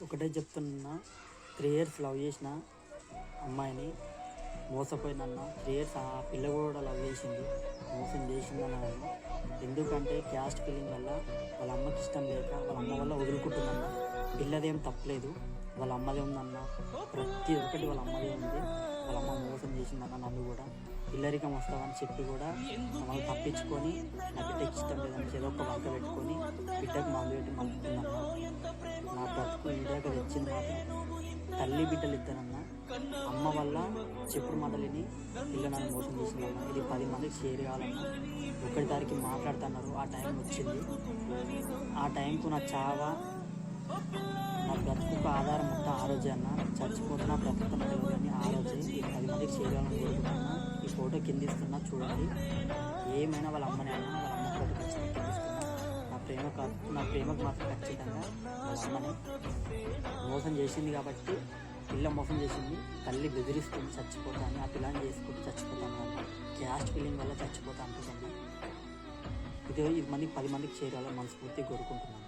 ఒకటే చెప్తున్నా, 3 years love చేసిన అమ్మాయిని మోసపోయినన్న. 3 ఇయర్స్ ఆ పిల్ల కూడా లవ్ చేసింది, మోసం చేసిందన్న. ఎందుకంటే క్యాస్ట్ ఫీలింగ్ వల్ల వాళ్ళ అమ్మకి ఇష్టం లేక వాళ్ళ అమ్మ వల్ల వదులుకుంటుందన్న. పిల్లదేం తప్పలేదు, వాళ్ళ అమ్మదే ఉందన్న. ప్రతి ఒక్కటి వాళ్ళ అమ్మదే ఉంది. వాళ్ళ అమ్మ మోసం చేసిందన్న. నన్ను కూడా పిల్లరికం వస్తామని చెప్పి కూడా మమ్మల్ని తప్పించుకొని నా బిడ్డకి ఇష్టం లేదని ఏదో ఒక వంక పెట్టుకొని బిడ్డకు మందు పెట్టి మలుపుకుందన్న. నా బ్రతుకు ఇండియాక తెచ్చింది మాత్రం తల్లి బిడ్డలు ఇద్దరన్న. అమ్మ వల్ల చెప్పుడు మాటలని పిల్ల నన్ను మోసం చేసిందన్న. ఇది 10 మందికి షేర్ కావాలన్నా. ఒకటి దానికి మాట్లాడుతున్నారు. ఆ టైం వచ్చింది. ఆ టైంకు నా చావా నా బ్రతుకు ఆధారం మొత్తం ఆ రోజే అన్న. చచ్చిపోతున్నా బ్రతుకుతున్నా కానీ ఆ రోజే ఈ 10 మందికి షేర్ కావాలని కోరుకుంటున్నా. ఈ ఫోటో కింద ఇస్తున్నా చూడండి. ఏమైనా వాళ్ళ అమ్మనే అన్న. వాళ్ళ అమ్మ ఫోటో ఖచ్చితంగా కింద ఇస్తున్నా. నా ప్రేమకు మాత్రం ఖచ్చితంగా వాళ్ళ అమ్మనే. మోసం చేసింది కాబట్టి పిల్ల మోసం చేసింది. తల్లి బెదిరిస్తుంది చచ్చిపోతాను, ఆ పిల్లని చేసుకుంటూ చచ్చిపోతాను అన్న. క్యాస్ట్ ఫీలింగ్ వల్ల చచ్చిపోతా అంటుందన్న. ఇది 10 మందికి చేరాలని మనస్ఫూర్తిగా కోరుకుంటున్నాను.